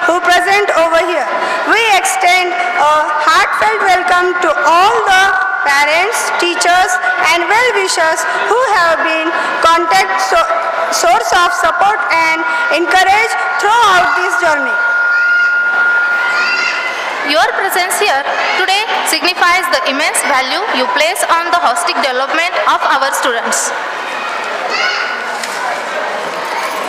who present over here. We extend a heartfelt welcome to all the parents, teachers and well-wishers who have been source of support and encourage throughout this journey. Your presence here today signifies the immense value you place on the holistic development of our students.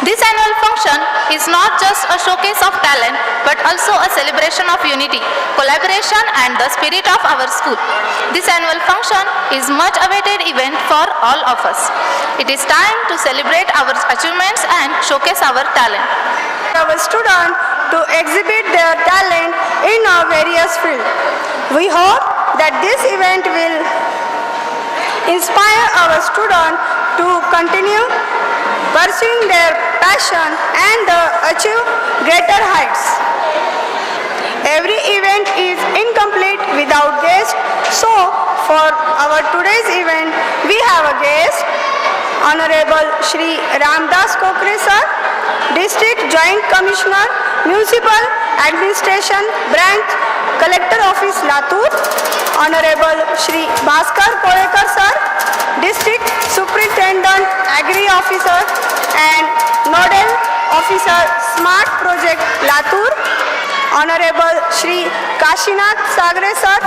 This annual function is not just a showcase of talent, but also a celebration of unity, collaboration and the spirit of our school. This annual function is much awaited event for all of us. It is time to celebrate our achievements and showcase our talent. Our students to exhibit their talent in our various fields. We hope that this event will inspire our students to continue pursuing their passion and achieve greater heights. Every event is incomplete without guests, so for our today's event, we have a guest, Honorable Shri Ramdas Kokre Sir, District Joint Commissioner, Municipal Administration Branch, Collector Office Latur, Honorable Shri Bhaskar Kolekar Sir, District Superintendent Agri Officer and Nodal Officer Smart Project Latur, Honorable Shri Kashinath Sagre Sir,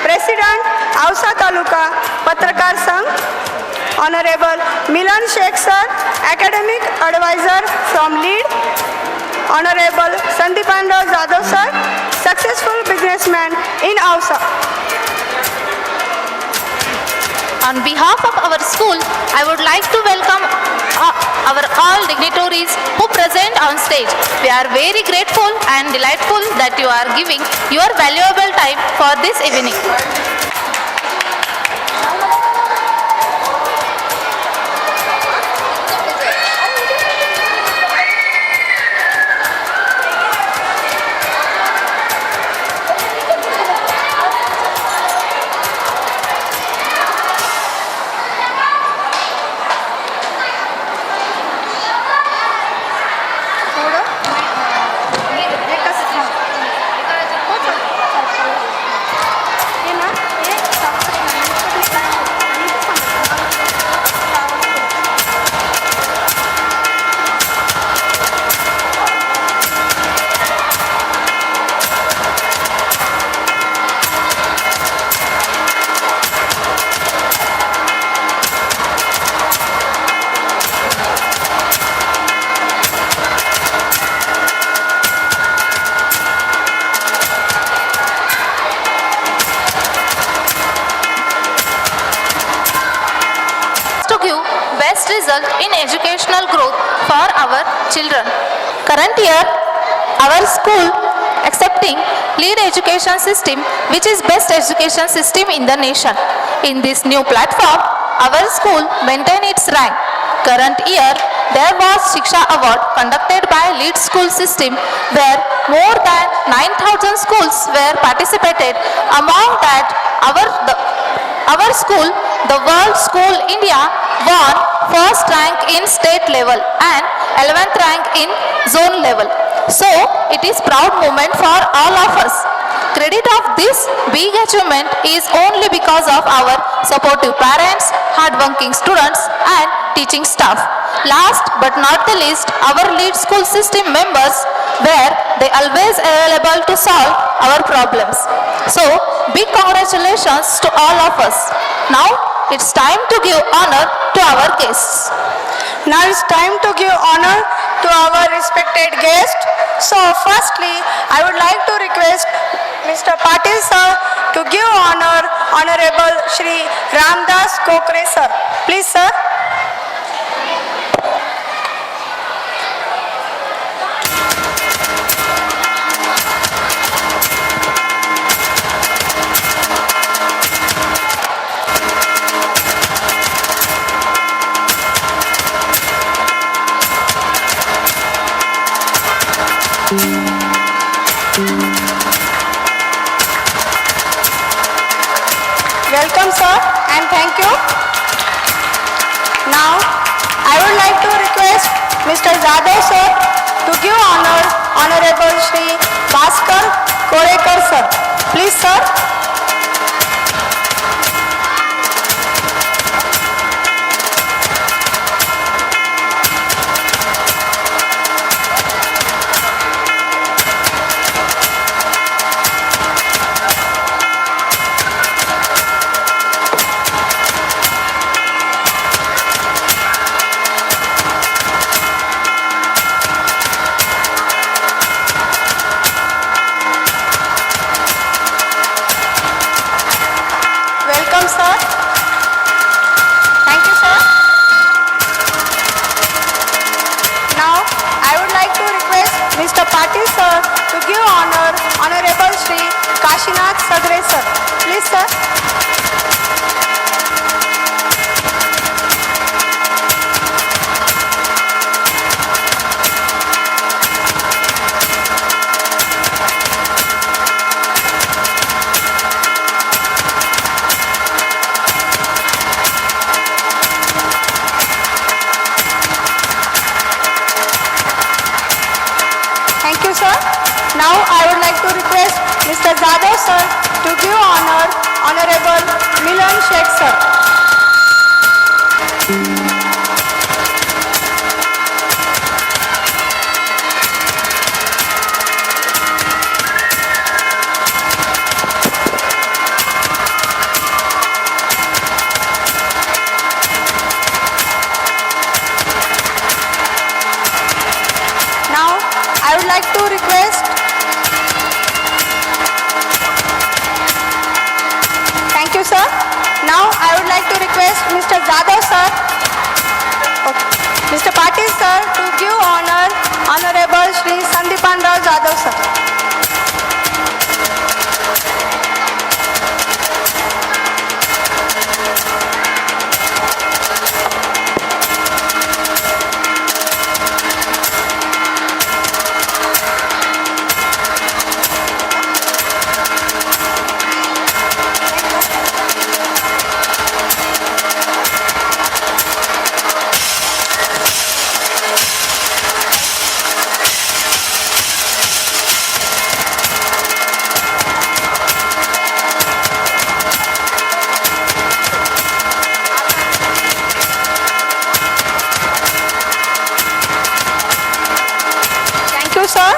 President Ausa Taluka Patrakar Sangh, Honorable Milan Sheikh Sir, Academic Advisor from LEAD, Honorable Sandipendra Jadhav Sir, Successful Businessman in Ausa. On behalf of our school, I would like to welcome our all dignitaries who present on stage. We are very grateful and delightful that you are giving your valuable time for this evening. Best result in educational growth for our children. Current year, our school accepting LEAD education system, which is best education system in the nation. In this new platform, our school maintain its rank. Current year, there was Shiksha Award conducted by LEAD school system where more than 9,000 schools were participated. Among that, our school, the World School India, won first rank in state level and 11th rank in zone level. So, it is proud moment for all of us. Credit of this big achievement is only because of our supportive parents, hardworking students and teaching staff. Last but not the least, our LEAD school system members were they always available to solve our problems. So, big congratulations to all of us. Now, it's time to give honor to our guests. Now it's time to give honor to our respected guest. So firstly, I would like to request Mr. Patil sir to give honor Honorable Shri Ramdas Kokre sir. Please sir. Welcome sir and thank you. Now I would like to request Mr. Jadhav sir to give honor Honorable Shri sir. Please, sir. Welcome, sir. Thank you, sir. Now, I would like to request Mr. Patil, sir, to give honor, Honorable Shri Kashinath Sagre, sir. Please, sir. Thank you, sir. Now I would like to request Mr. Zadav, sir, to give honor, Honorable Milan Sheikh, sir. Now I would like to request. Thank you, sir. Now I would like to request Mr. Zadav, sir. Okay. Mr. Patil, sir, to give honor, Honorable Shri Sandipan Rao Jadhav, sir. Thank you, sir.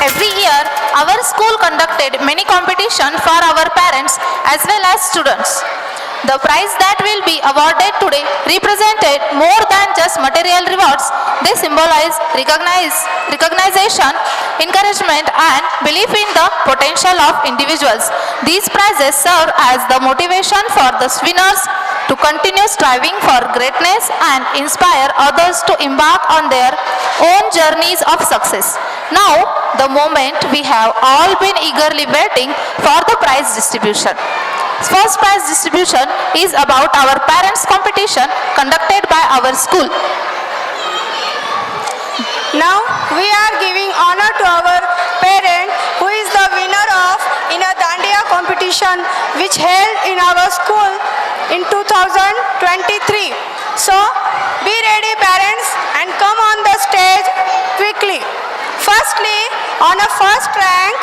Every year, our school conducted many competitions for our parents as well as students. The prize that will be awarded today represented more than just material rewards. They symbolize recognition, encouragement, and belief in the potential of individuals. These prizes serve as the motivation for the winners to continue striving for greatness and inspire others to embark on their own journeys of success. Now, the moment we have all been eagerly waiting for the prize distribution. First prize distribution is about our parents' competition conducted by our school. Now we are giving honor to our parent who is the winner of in a Dandiya competition which held in our school in 2023. So be ready, parents, and come on the stage quickly. Firstly, on a first rank,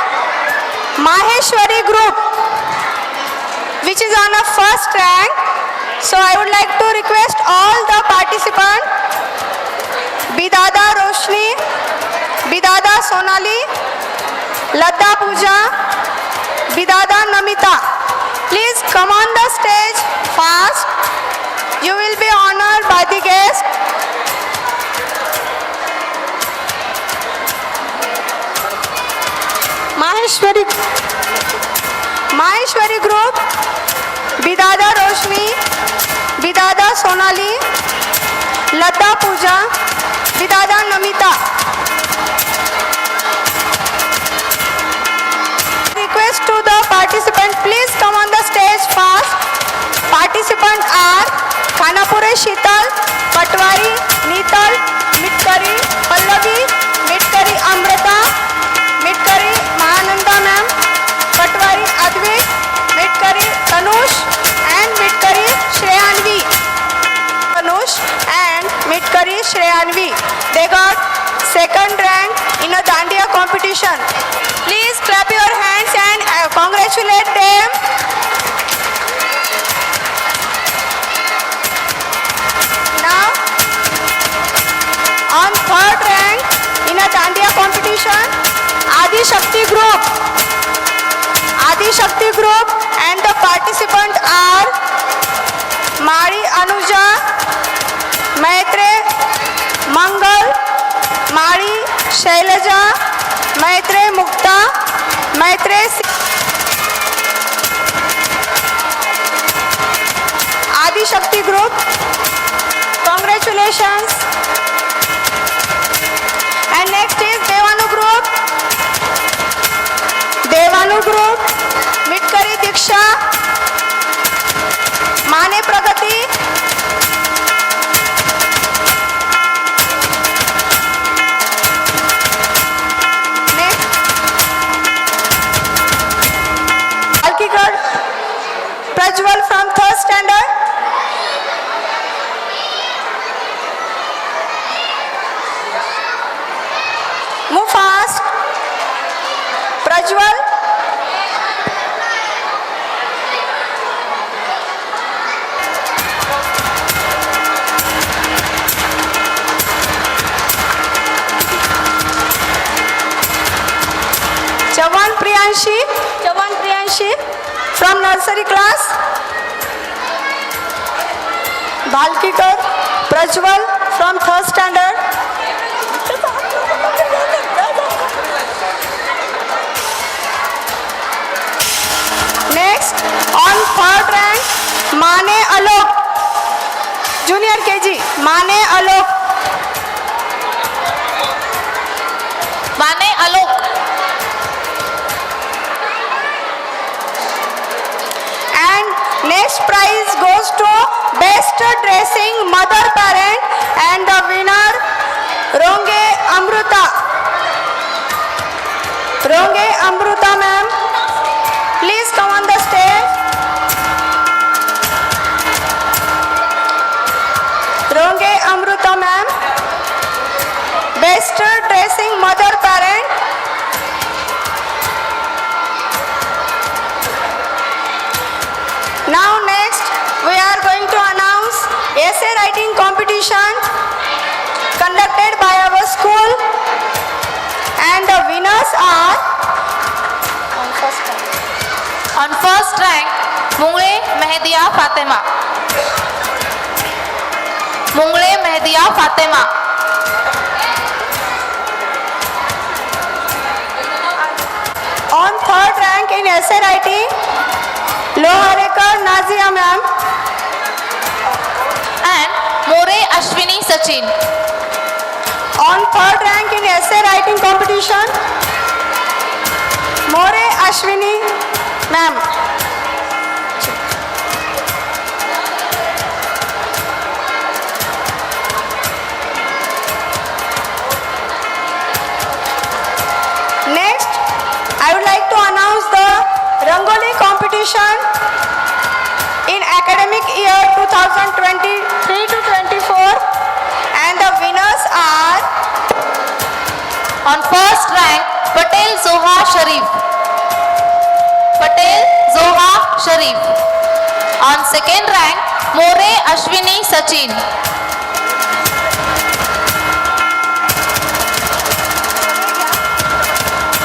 Maheshwari group, which is on a first rank. So I would like to request all the participants, Bidada Roshni, Bidada Sonali, Ladda Pooja, Bidada Namita. Please come on the stage fast. You will be honored by the guest. Maheshwari group, Bidada Roshni, Bidada Sonali, Ladda Pooja, Bidada Namita. Request to the participants, please come on the stage fast. Participants are Khanapure Sheetal, Patwari, Neetal, Mitkari, Pallavi, Mitkari Amrita, Mitkari Mahananda ma'am, Patwari Advait, Mitkari Tanush and Mitkari Shreyanvi. Tanush and Mitkari Shreyanvi. They got a Dandiya competition. Please clap your hands and congratulate them. Now, on third rank in a Dandiya competition, Adi Shakti group. Adi Shakti group and the participants are Mari Anuja, Maitre Mangal, Mari Shailaja, Maitre Mukta, Maitre Adi Shakti group. Congratulations. And next is Devanu group. Devanu group, Mitkari Diksha, Mane Pragati, next, Alkigad, Prajwal from 3rd standard. Move fast. Prajwal. Chavan Priyanshi from nursery class. Bhalkikar Prajwal from 3rd standard. Next, on 3rd rank, Mane Alok, Junior KG, Mane Alok. Mane Alok. And next prize goes to Best Dressing Mother Parent and the winner, Ronge Amruta. Ronge Amruta ma'am, please come on the stage. Ronge Amruta ma'am, Best Dressing Mother Parent. Now next we are going to announce essay writing competition conducted by our school, and the winners are On first rank, Mungle Mehdiya Fatima. Mungle Mehdiya Fatima. on 3rd rank in essay writing, Loharekar Nazia ma'am. And More Ashwini Sachin. On 3rd rank in essay writing competition, More Ashwini ma'am. Next, I would like to announce the Rangoli competition in academic year 2023 to 24, and the winners are On first rank, Patel Zoha Sharif. Patel Zoha Sharif. On second rank, More Ashwini Sachin.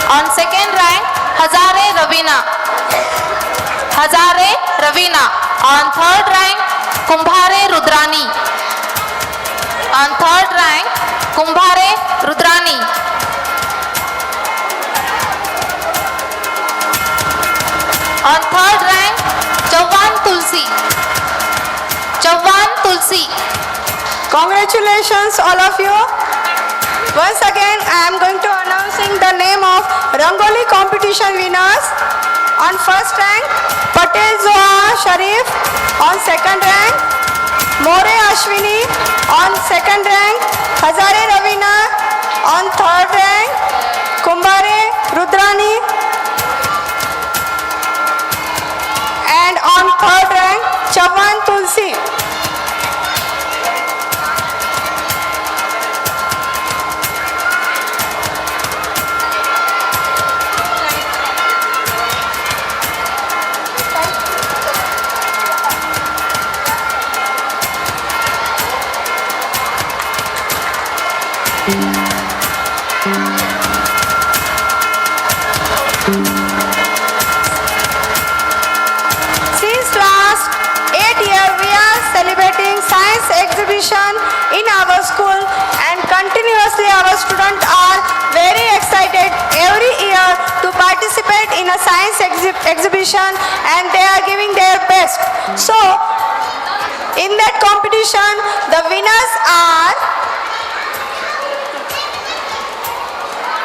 On second rank, Hazare Ravina. Hazare Ravina. On third rank, Kumbhare Rudrani. On third rank, Kumbhare Rudrani. On third rank, Chauhan Tulsi. Chauhan Tulsi. Congratulations all of you. Once again, I am going to announcing the name of Rangoli competition winners. On first rank, Patel Zoha Sharif. On second rank, More Ashwini. On second rank, Hazare Ravina. On third rank, Kumbhare Rudrani. And on third rank, Chauhan Tulsi. Since last 8 years, we are celebrating science exhibition in our school, and continuously our students are very excited every year to participate in a science exhibition, and they are giving their best. So, in that competition, the winners are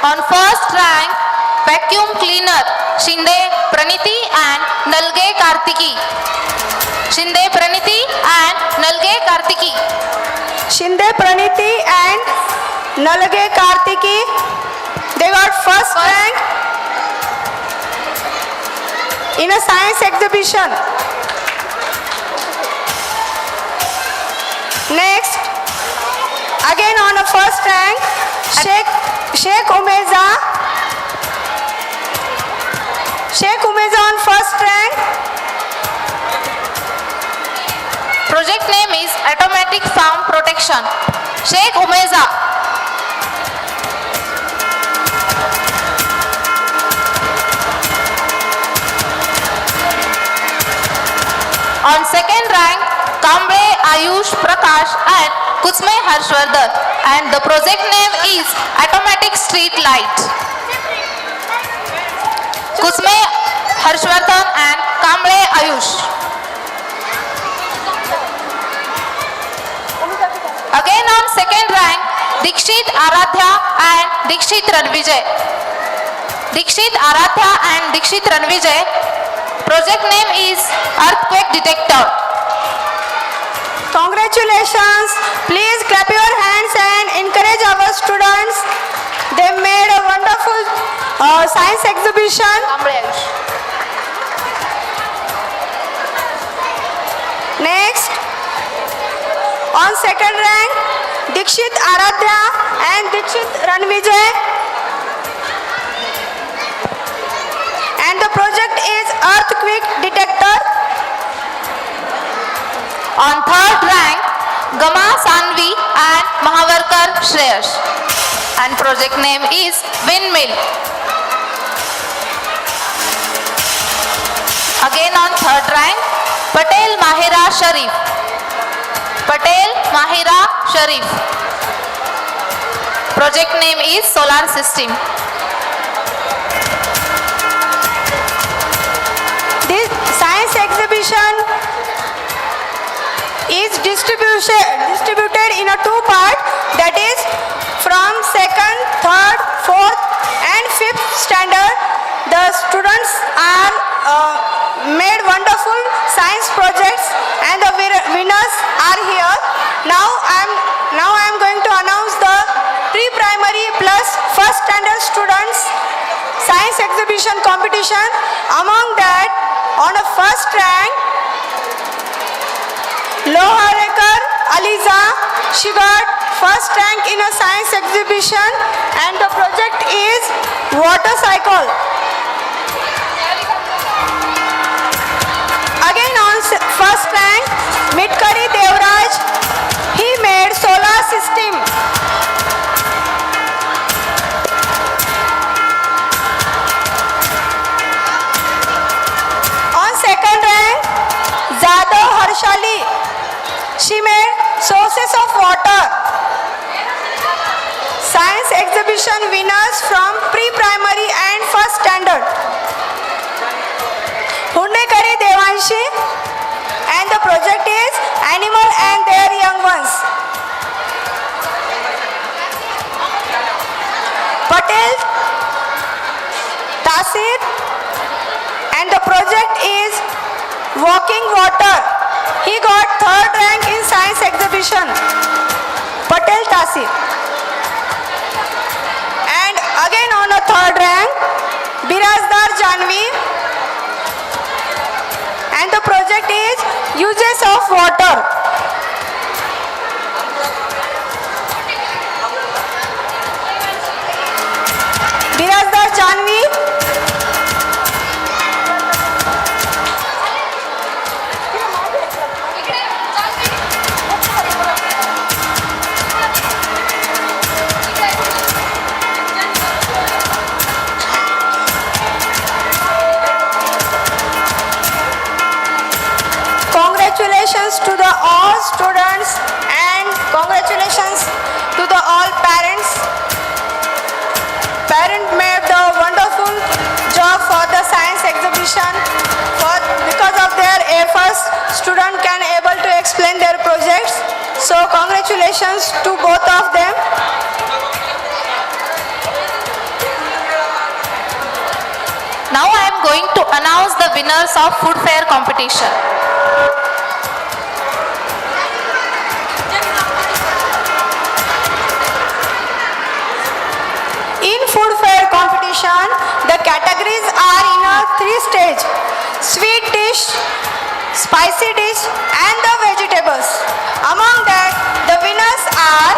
On first rank, vacuum cleaner, Shinde Praniti and Nalge Kartiki. Shinde Praniti and Nalge Kartiki. Shinde Praniti and Nalage Kartiki. They got first rank in a science exhibition. Next, again on a first rank, Sheikh Umeza. Sheikh Umeza on first rank. Project name is Automatic Farm Protection. Sheikh Umeza. On second rank, Kamble Ayush Prakash and Kutsme Harshvardhan, and the project name is Automatic Street Light. Kutsme Harshvardhan and Kamble Ayush. Again on second rank, Dikshit Aradhya and Dikshit Ranvijay. Dikshit Aradhya and Dikshit Ranvijay. Project name is Earthquake Detector. Congratulations. Please clap your hands and encourage our students. They made a wonderful science exhibition. Kamble Ayush. Next, on second rank, Dikshit Aradhya and Dikshit Ranvijay. And the project is Earthquake Detector. On third rank, Gama Sanvi and Mahavarkar Shreyash. And project name is Windmill. Again on third rank, Patel Mahira Sharif. Patel Mahira Sharif. Project name is Solar System. This science exhibition is distributed in a two part, that is from second, third, fourth and fifth standard. The students are made wonderful science projects and the winners are here. Now I am going to announce the pre-primary plus first standard students science exhibition competition. Among that, on a first rank, Loharekar Aliza, she got first rank in a science exhibition and the project is water cycle. Again on first rank, Mitkari Devraj, he made solar system. On second rank, Zadav Harshali, she made sources of water. Science exhibition winners from pre-primary and first standard. Hundekari Devanshi, and the project is Animal and Their Young Ones. Patel Tasir, and the project is Walking Water. He got third rank in science exhibition. Patel Tasir. And again on a third rank, Birazdar Janvi. And the project is Uses of Water. Birazdar Janvi. parents made the wonderful job for the science exhibition. Because of their efforts, students can able to explain their projects. So congratulations to both of them. Now I am going to announce the winners of food fair competition. In food fair competition, the categories are in a 3 stage: sweet dish, spicy dish and the vegetables. Among that, the winners are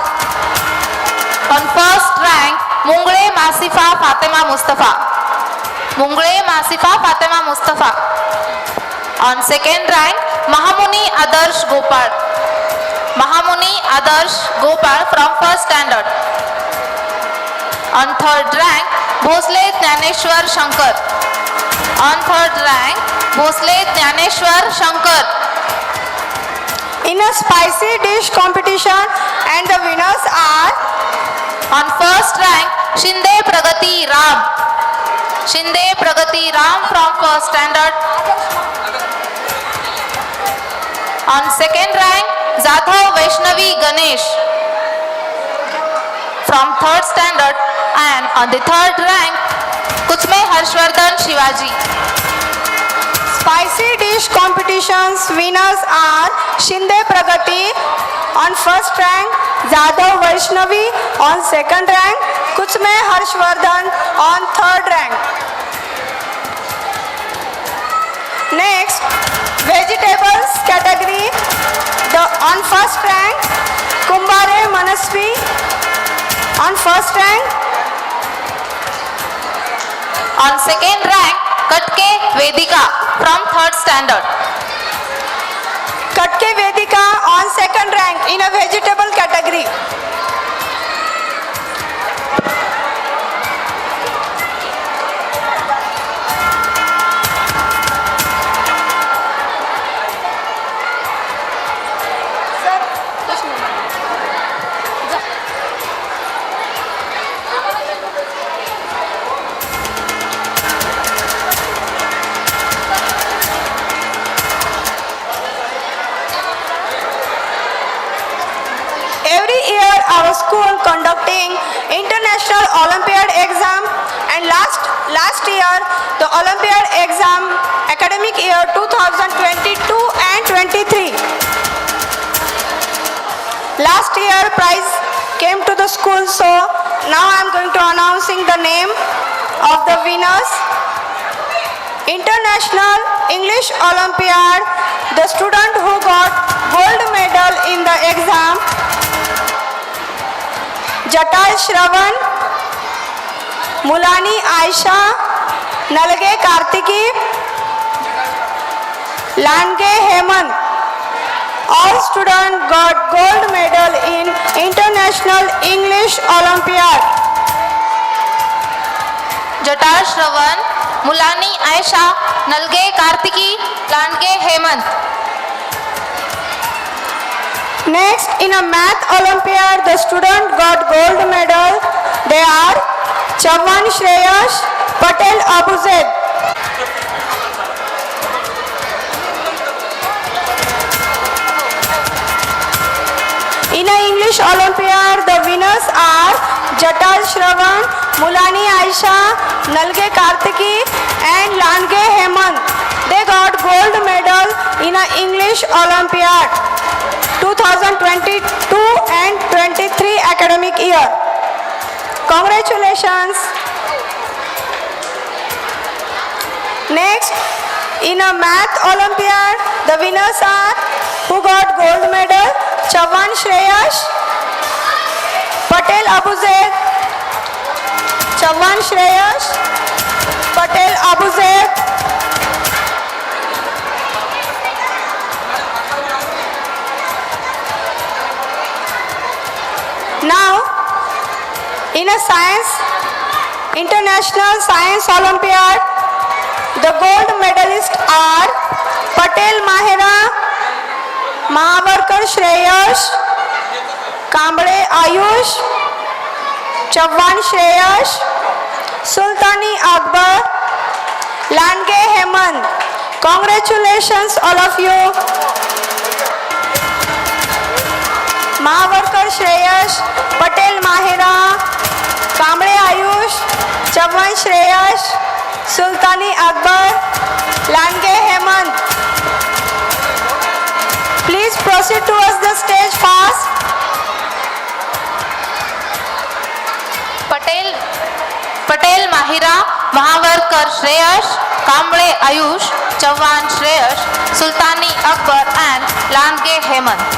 On first rank, Mungle Masifa Fatima Mustafa. Mungle Masifa Fatima Mustafa. On second rank, Mahamuni Adarsh Gopal. Mahamuni Adarsh Gopal from first standard. On third rank, Bhosle Jnaneshwar Shankar. On third rank, Bhosle Jnaneshwar Shankar. in a spicy dish competition and the winners are On first rank, Shinde Pragati Ram. Shinde Pragati Ram from first standard. On second rank, Jadhav Vaishnavi Ganesh from third standard. And on the third rank, Kuchme Harshvardhan Shivaji. spicy dish competitions winners are Shinde Pragati on first rank, Jadhav Vaishnavi on second rank, Kuchme Harshvardhan on third rank. Next, vegetables category. On first rank, Kumbare Manasvi on first rank. On second rank, Katke Vedika from third standard. Katke Vedika on second rank in a vegetable category. Every year our school conducting international Olympiad exam and last year the Olympiad exam academic year 2022 and 23. Last year prize came to the school, so now I am going to announcing the name of the winners. International English Olympiad, the student who got gold medal in the exam, Jatal Shravan, Mulani Aisha, Nalge Kartiki, Lange Hemant. All students got gold medal in International English Olympiad. Jatal Shravan, Mulani Aisha, Nalge Kartiki, Landge Hemant. Next, in a math Olympiad, the student got gold medal. They are Chavan Shreyas, Patel Abuzed. In a English Olympiad, the winners are Jatal Shravan, Mulani Aisha, Nalge Kartiki and Lange Hemant. They got gold medal in a English Olympiad 2022 and 23 academic year. Congratulations. Next, in a math Olympiad, the winners are who got gold medal, Chavan Shreyas, Patel Abuzed, Chavan Shreyas, Patel Abuzed. Now, in a International Science Olympiad, the gold medalists are Patel Mahera, Mahavarkar Shreyas, Kamble Ayush, Chavan Shreyas, Sultani Akbar, Lange Hemant. Congratulations all of you. Mahavarkar Shreyas, Patel Mahira, Kamble Ayush, Chavan Shreyas, Sultani Akbar, Lange Hemant. Please proceed towards the stage fast. Patel Mahira, Mahavarkar Shreyas, Kamble Ayush, Chavan Shreyas, Sultani Akbar and Lange Hemant.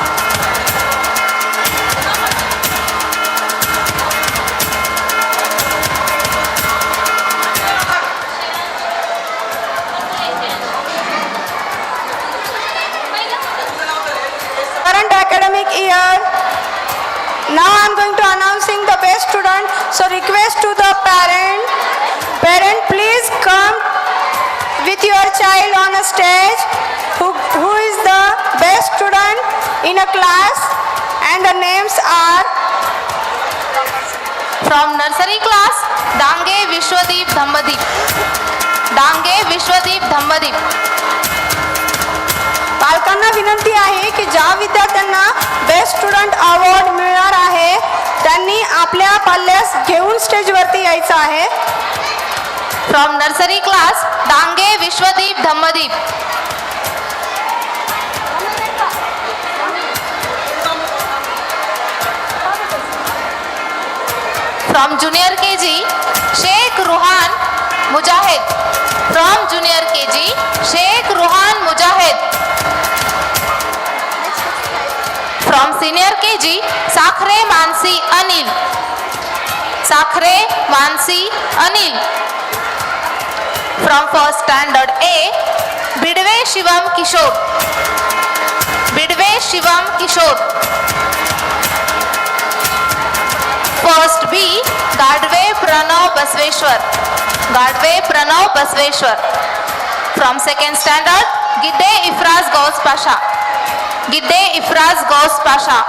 Current academic year. Now I am going to announcing the best student. So request to the parent please come with your child on a stage. Who is the best student in a class, and the names are From nursery class, Dange Vishwadeep Dhammadip. Dange Vishwadeep Dhammadip. पालकांना विनंती आहे की ज्या विद्यार्थ्यांना best student award मिळणार आहे त्यांनी आपल्या पाल्यास घेऊन स्टेजवरती यायचं आहे. From nursery class, Dange Vishwadeep Dhammadip. From junior KG, Sheikh Ruhan Mujahid. From junior KG, Sheikh Ruhan Mujahid. From senior KG, Sakhre Mansi Anil. Sakhre Mansi Anil. From first standard A, Bidve Shivam Kishore. Bidve Shivam Kishore. First B, Gadve Pranav Basveshwar. Gadve Pranav Basveshwar. From second standard, Gidde Ifraz Ghaus Pasha. Gidde Ifraz Ghaus Pasha.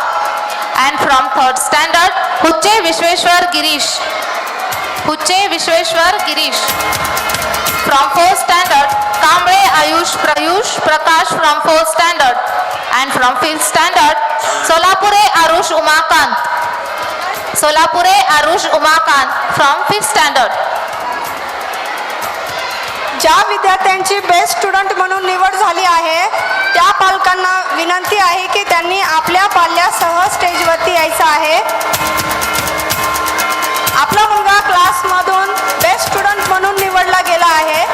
And from third standard, Hucche Vishweshwar Girish. Hucche Vishweshwar Girish. From fourth standard, Kamble Ayush Prakash from fourth standard. And from fifth standard, Solapure Arush Umakant. Solapure Arush Umakant from fifth standard. ज्या विद्यार्थ्यांची best student म्हणून निवड झाली आहे त्या पालकांना विनंती आहे की त्यांनी आपल्या पाल्यासह स्टेजवरती यायचं आहे. आपला मुलगा क्लासमधून बेस्ट स्टुडंट म्हणून निवडला गेला आहे.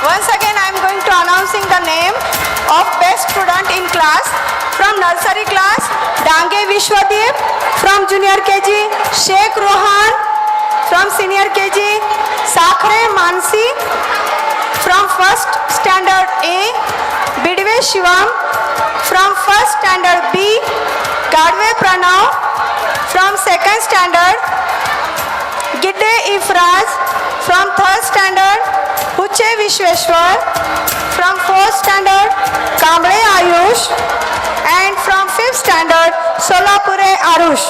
Once again I am going to announcing the name of best student in class. From nursery class, Dange Vishwadeep. From junior KG, Sheikh Rohan. From senior KG, Sakhre Mansi. From first standard A, Bidve Shivam. From first standard B, Gadve Pranav. From second standard, Gidde Ifraz. From third standard, Hucche Vishweshwar. From fourth standard, Kamble Ayush. And from fifth standard, Solapure Arush.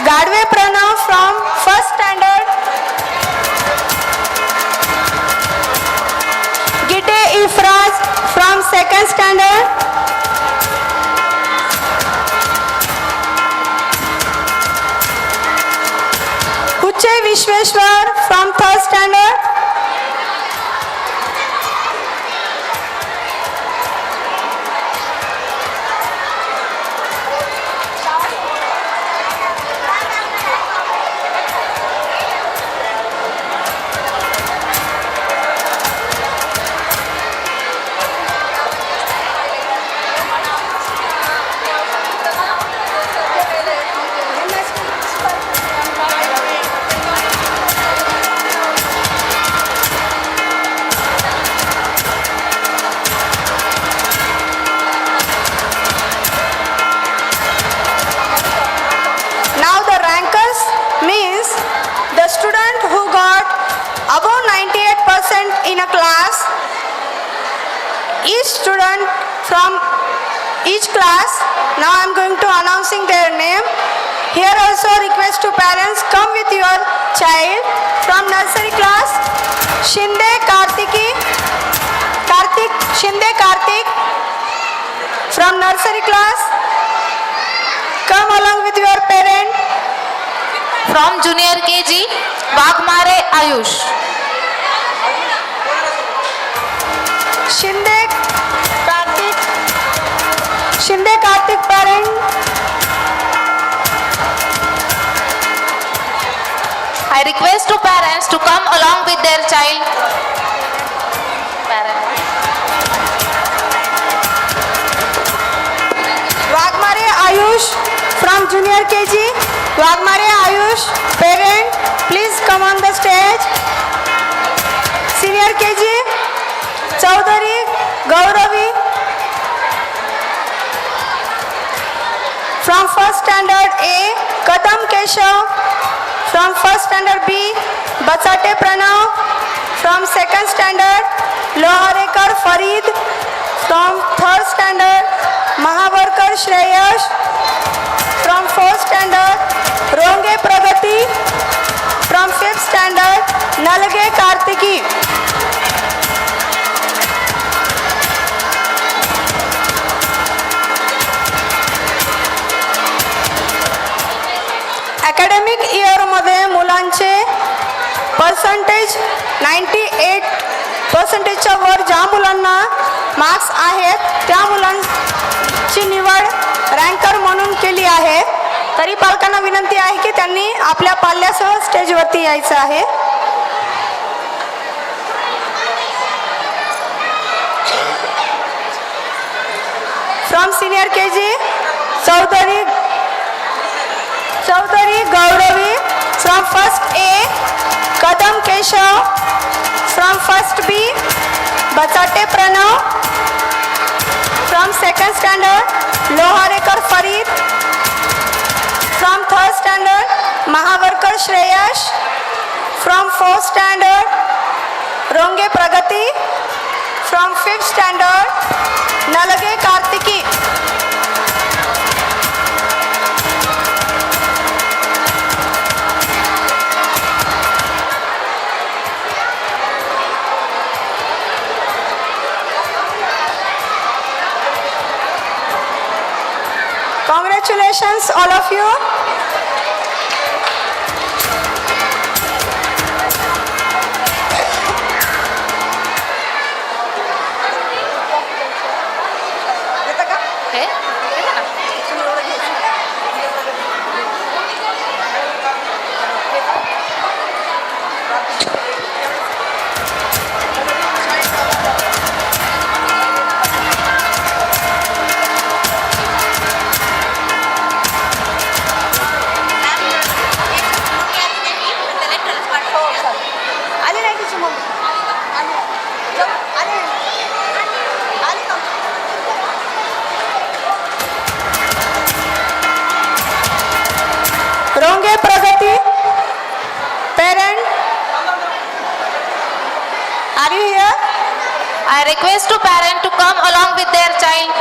Gadve Pranav from first standard. Gidde Ifraz from second standard. Hucche Vishweshwar from third standard. student from each class. Now I am going to announcing their name. Here also request to parents, come with your child. From nursery class, Shinde Kartiki, Shinde Kartik. From nursery class, come along with your parent. From junior KG, Wagmare Ayush. Shinde Kartik parent. I request to parents to come along with their child. Wagmare Ayush from junior KG. Wagmare Ayush parent, please come on the stage. Senior KG, Chaudhary Gauravi. From first standard A, Kadam Keshav. From first standard B, Batsate Pranav. From second standard, Loharekar Farid. From third standard, Mahavarkar Shreyash. From fourth standard, Ronge Pragati. From fifth standard, Nalge Kartiki. Academic इयरमध्ये मुलांचे percentage 98% वर ज्या मुलांना marks आहेत त्या मुलांची निवड ranker म्हणून केली आहे. तरी पालकांना विनंती आहे की त्यांनी आपल्या पाल्यासह स्टेजवरती यायचं आहे. From senior KG, Chaudhary Gauravi. From first A, Kadam Keshav. From first B, Batsate Pranav. From second standard, Loharekar Farid. From third standard, Mahavarkar Shreyash. From fourth standard, Ronge Pragati. From fifth standard, Nalage Kartiki. Congratulations all of you. Okay? आली नाही तिची mummy. आली का? Ronge Pragati parent, are you here? I request to parent to come along with their child.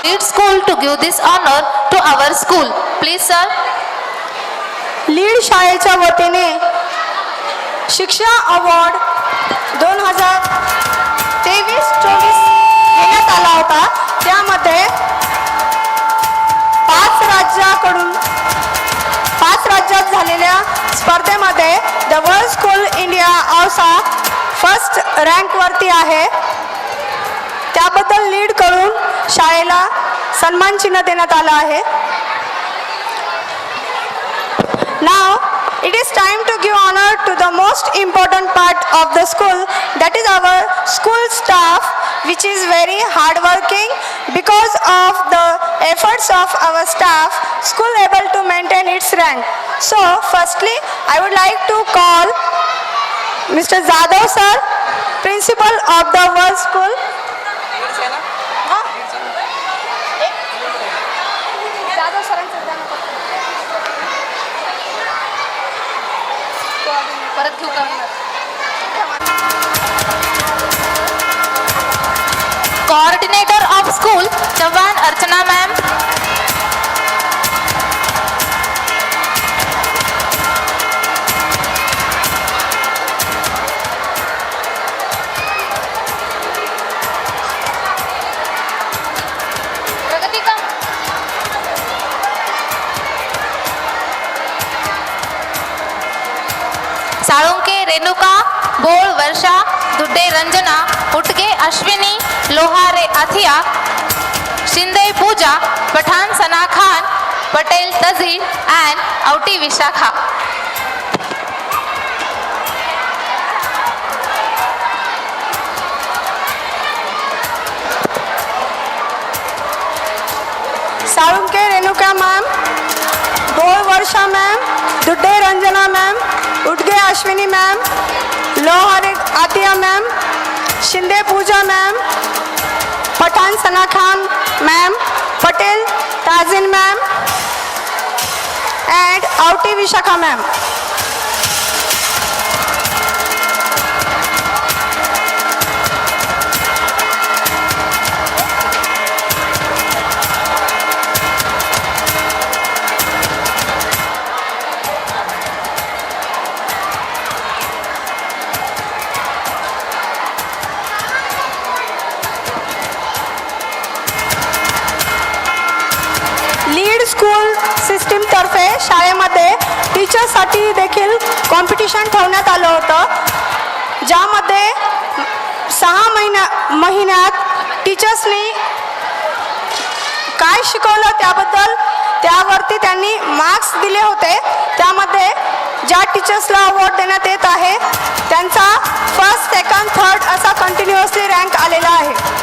Lead school to give this honor to our school. Please, sir. Lead शाळेच्या वतीने शिक्षा award 2023-24 देण्यात आला होता. त्यामध्ये 5 राज्यात झालेल्या स्पर्धेमध्ये the world school India Ausa first रँकवरती आहे. त्याबद्दल लीड करून शाळेला सन्मान चिन्ह देण्यात आलं आहे. Now it is time to give honor to the most important part of the school, that is our school staff, which is very hardworking. Because of the efforts of our staff, school able to maintain its rank. So, firstly, I would like to call Mr. Zadav sir, principal of the World School. परत घेऊ का? Coordinator of school, Chavan Archana ma'am. Pragatika. Salunke Renuka, Bol Varsha, Dudde Ranjana, Utage Ashwini, Lohare Athiya, Shinde Pooja, Pathan Sana Khan, Patel Tajir and Auti Vishakha. Salunke Renuka ma'am, Bol Varsha ma'am, Dudde Ranjana ma'am, Utage Ashwini ma'am, Lohare Athiya ma'am, Shinde Pooja ma'am, Pathan Sana Khan ma'am, Patel Tajin ma'am and Auti Vishakha ma'am. Lead school system तर्फे शाळेमध्ये टीचर्ससाठी देखील competition ठेवण्यात आलं होतं, ज्यामध्ये 6 महिन्यात टीचर्सनी काय शिकवलं त्यावरती त्यांनी मार्क्स दिले होते. त्यामध्ये ज्या टीचर्सला अवॉर्ड देण्यात येत आहे त्यांचा फर्स्ट, सेकंड, थर्ड असा कंटिन्युअसली रँक आलेला आहे.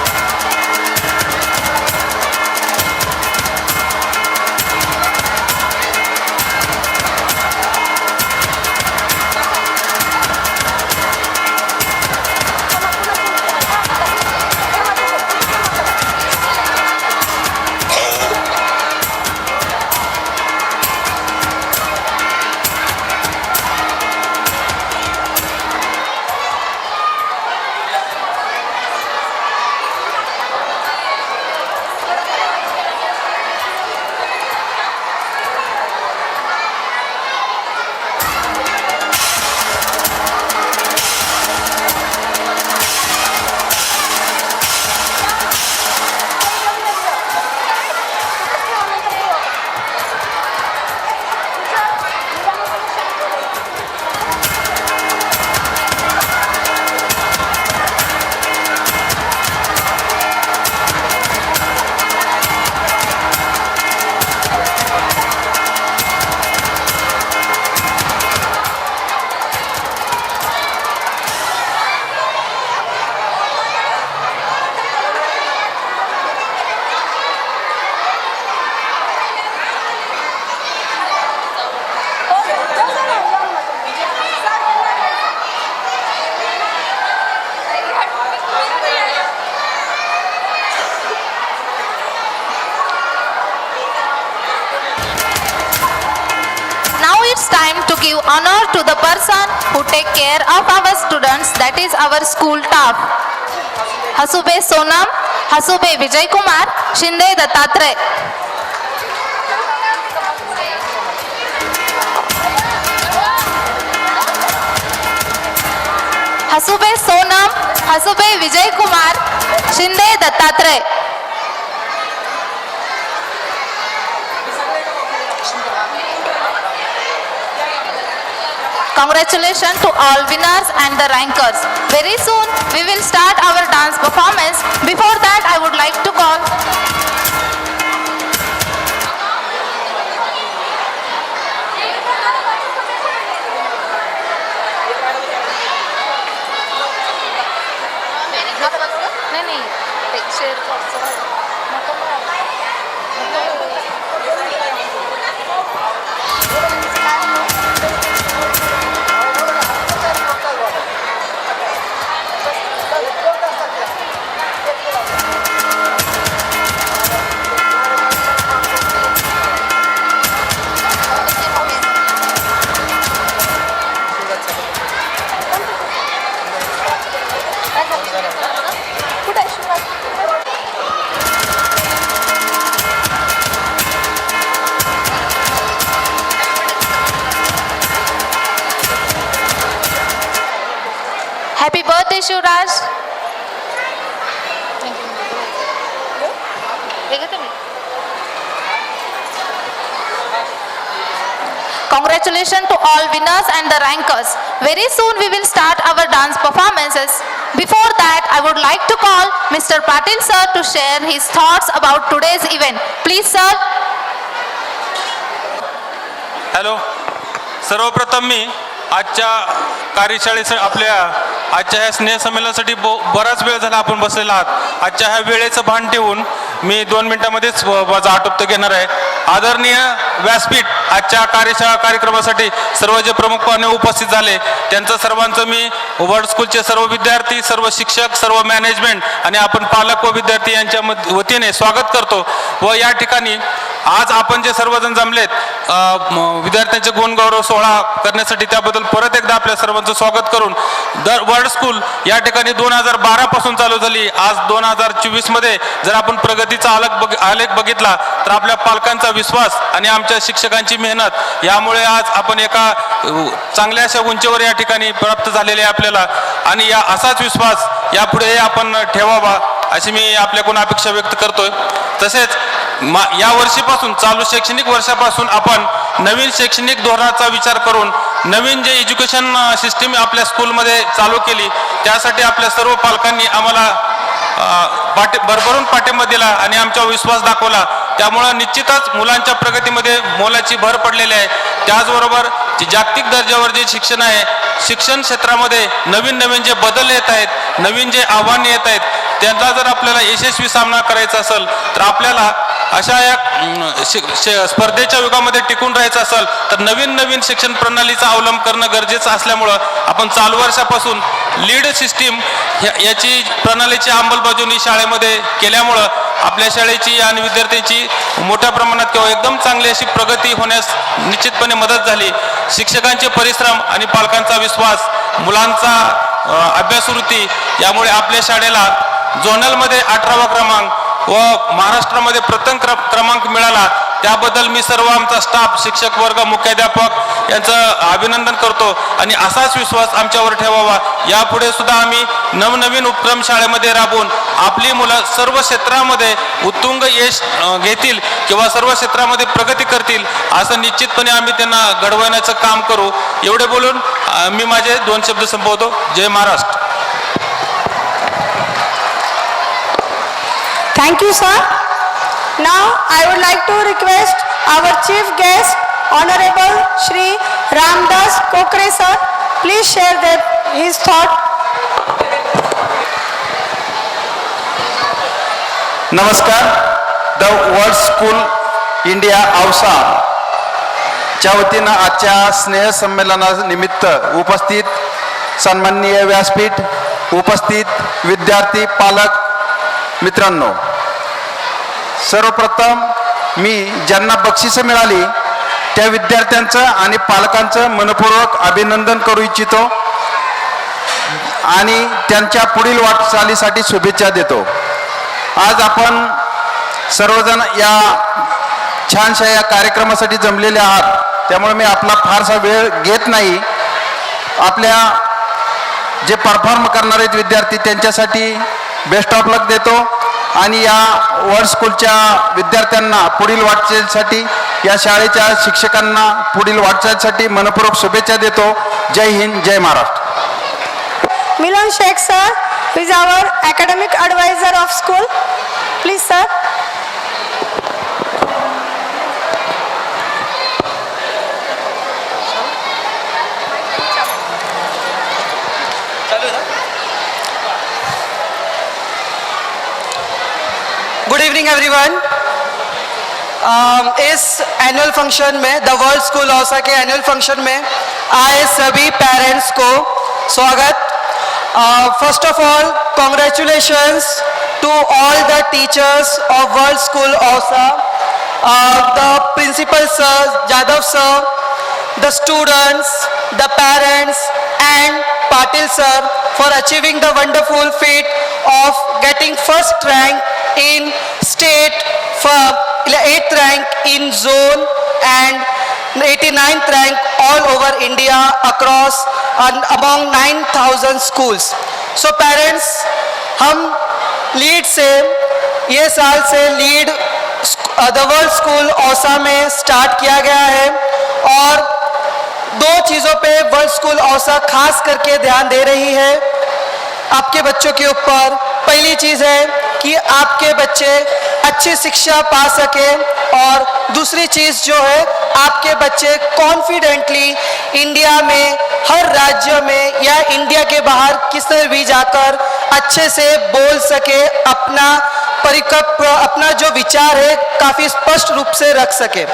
give honor to the person who take care of our students, that is our school staff. Hasube Sonam, Hasube Vijay Kumar, Shinde Datatre. Hasube Sonam, Hasube Vijay Kumar, Shinde Datatre. Congratulations to all winners and the rankers. Very soon we will start our dance performance. Before that, I would like to call Happy birthday, Shivraj. Congratulations to all winners and the rankers. Very soon we will start our dance performances. Before that, I would like to call Mr. Patil sir to share his thoughts about today's event. Please sir. Hello, सर्वप्रथम मी आजच्या कार्यशाळेसाठी आजच्या ह्या स्नेहसंमेलनासाठी बराच वेळ झाला आपण बसलेला आहात. आजच्या ह्या वेळेचं भान ठेवून मी 2 मिनिटांमध्येच माझा आटोपतं घेणार आहे. आदरणीय व्यासपीठ आजच्या कार्यक्रमासाठी सर्व जे प्रमुख पाहुणे उपस्थित झाले त्यांचं सर्वांचं मी वर्ल्ड स्कूलचे सर्व विद्यार्थी, सर्व शिक्षक, सर्व मॅनेजमेंट आणि आपण पालक व विद्यार्थी यांच्या वतीने स्वागत करतो. व या ठिकाणी आज आपण जे सर्वजण जमलेत विद्यार्थ्यांचे गुणगौरव सोहळा करण्यासाठी त्याबद्दल परत एकदा आपल्या सर्वांचं स्वागत करून वर्ल्ड स्कूल या ठिकाणी 2012 पासून चालू झाली. आज 2024 मध्ये जर आपण प्रगतीचा आलेख बघितला तर आपल्या पालकांचा विश्वास आणि आमच्या शिक्षकांची मेहनत यामुळे आज आपण एका चांगल्या अशा उंचीवर या ठिकाणी प्राप्त झालेले आहे आपल्याला. आणि या असाच विश्वास यापुढे आपण ठेवावा अशी मी आपल्याकडून अपेक्षा व्यक्त करतोय. तसेच या वर्षीपासून चालू शैक्षणिक वर्षापासून आपण नवीन शैक्षणिक धोरणाचा विचार करून नवीन जे एज्युकेशन सिस्टीम आपल्या स्कूलमध्ये चालू केली त्यासाठी आपल्या सर्व पालकांनी आम्हाला भरभरून पाठिंबा दिला आणि आमच्यावर विश्वास दाखवला. त्यामुळं निश्चितच मुलांच्या प्रगतीमध्ये मोलाची भर पडलेली आहे. त्याचबरोबर जागतिक दर्जावर जे शिक्षण आहे, शिक्षण क्षेत्रामध्ये नवीन नवीन जे बदल येत आहेत, नवीन जे आव्हाने येत आहेत त्यांना जर आपल्याला यशस्वी सामना करायचा असेल तर आपल्याला अशा या स्पर्धेच्या युगामध्ये टिकून राहायचं असेल तर नवीन नवीन शिक्षण प्रणालीचा अवलंब करणं गरजेचं असल्यामुळं आपण चालू वर्षापासून लीड सिस्टीम याची प्रणालीची अंमलबजावणी शाळेमध्ये केल्यामुळं आपल्या शाळेची आणि विद्यार्थ्यांची मोठ्या प्रमाणात किंवा एकदम चांगली अशी प्रगती होण्यास निश्चितपणे मदत झाली. शिक्षकांचे परिश्रम आणि पालकांचा विश्वास, मुलांचा अभ्यासवृत्ती यामुळे आपल्या शाळेला झोनलमध्ये 18वा क्रमांक व महाराष्ट्रामध्ये प्रथम क्रमांक मिळाला. त्याबद्दल मी सर्व आमचा स्टाफ, शिक्षक वर्ग, मुख्याध्यापक यांचं अभिनंदन करतो आणि असाच विश्वास आमच्यावर ठेवावा. यापुढे सुद्धा आम्ही नवनवीन उपक्रम शाळेमध्ये राबवून आपली मुलं सर्व क्षेत्रामध्ये उत्तुंग यश घेतील किंवा सर्व क्षेत्रामध्ये प्रगती करतील असं निश्चितपणे आम्ही त्यांना घडवण्याचं काम करू. एवढे बोलून मी माझे 2 शब्द संपवतो. जय Maharashtra. Thank you, sir. Now, I would like to request our chief guest, Honorable Shri Ramdas Kokre, sir. Please share his thought. नमस्कार. The world school India Ausa च्या वतीनं आजच्या स्नेहसंमेलनानिमित्त उपस्थित सन्माननीय व्यासपीठ, उपस्थित विद्यार्थी, पालक मित्रांनो, सर्वप्रथम मी ज्यांना बक्षिसं मिळाली त्या विद्यार्थ्यांचं आणि पालकांचं मनपूर्वक अभिनंदन करू इच्छितो आणि त्यांच्या पुढील वाटचालीसाठी शुभेच्छा देतो. आज आपण सर्वजण या छानशा या कार्यक्रमासाठी जमलेले आहात, त्यामुळे मी आपला फारसा वेळ घेत नाही. आपल्या जे परफॉर्म करणारे विद्यार्थी त्यांच्यासाठी बेस्ट ऑफ लक देतो आणि या वर्ल्ड स्कूलच्या विद्यार्थ्यांना पुढील वाटचालीसाठी, या शाळेच्या शिक्षकांना पुढील वाटचालीसाठी मनपूर्वक शुभेच्छा देतो. जय हिंद, जय Maharashtra. Milan Sheikh, sir, who is our academic advisor of school. Please, sir. Good evening everyone. इस एनुअल फंक्शन में, द वर्ल्ड स्कूल औसा के एनुअल फंक्शन में आए सभी पेरेंट्स को स्वागत। First of all congratulations to all the teachers of world school Ausa, the principal sir Jadhav sir, the students, the parents and Patil sir for achieving the wonderful feat of getting first rank in state, for 8th rank in zone and 89th rank all over India across among 9,000 schools. So parents, हम lead से ये साल से lead the world school Ausa में start किया गया है और दो चीज़ों पे वर्ल्ड स्कूल औसा खास करके ध्यान दे रही है आपके बच्चों के ऊपर। पहली चीज़ है कि आपके बच्चे अच्छी शिक्षा पा सके और दूसरी चीज़ जो है आपके बच्चे कॉन्फिडेंटली इंडिया में हर राज्य में या इंडिया के बाहर किसी भी जाकर अच्छे से बोल सके, अपना परिपक्व अपना जो विचार है काफ़ी स्पष्ट रूप से रख सके।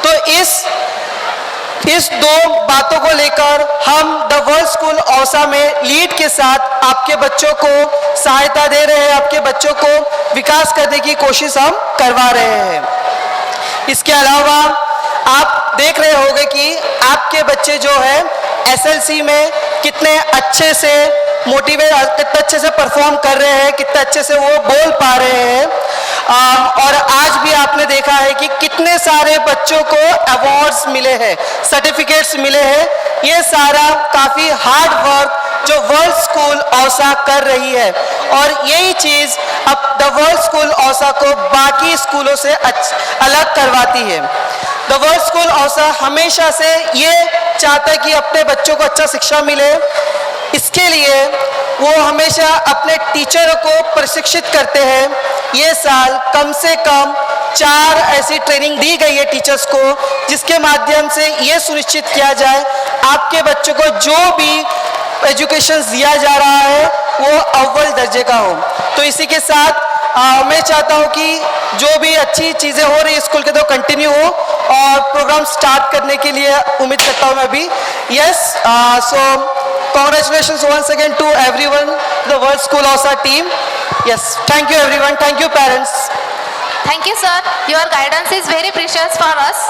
तो इस दो बातों को लेकर हम द वर्ल्ड स्कूल औसा में लीड के साथ आपके बच्चों को सहायता दे रहे हैं, आपके बच्चों को विकास करने की कोशिश हम करवा रहे हैं। इसके अलावा आप देख रहे होंगे कि आपके बच्चे जो है एसएलसी में कितने अच्छे से कितने अच्छे से परफॉर्म कर रहे हैं, कितने अच्छे से वो बोल पा रहे हैं। और आज भी आपने देखा है कि कितने सारे बच्चों को अवार्ड्स मिले हैं, सर्टिफिकेट्स मिले हैं। ये सारा काफ़ी हार्ड वर्क जो वर्ल्ड स्कूल औसा कर रही है और यही चीज़ अब द वर्ल्ड स्कूल औसा को बाकी स्कूलों से अलग करवाती है। द वर्ल्ड स्कूल औसा हमेशा से ये चाहता है कि अपने बच्चों को अच्छा शिक्षा मिले। इसके लिए वो हमेशा अपने टीचरों को प्रशिक्षित करते हैं। ये साल कम से कम 4 ऐसी ट्रेनिंग दी गई है टीचर्स को जिसके माध्यम से ये सुनिश्चित किया जाए आपके बच्चों को जो भी एजुकेशन दिया जा रहा है वो अव्वल दर्जे का हो। तो इसी के साथ मैं चाहता हूँ कि जो भी अच्छी चीज़ें हो रही है स्कूल के तो कंटिन्यू हो और प्रोग्राम स्टार्ट करने के लिए उम्मीद करता हूँ मैं भी। Yes, so congratulations once again to everyone, the World School OSA team. Yes, thank you everyone, thank you parents. Thank you, sir. Your guidance is very precious for us.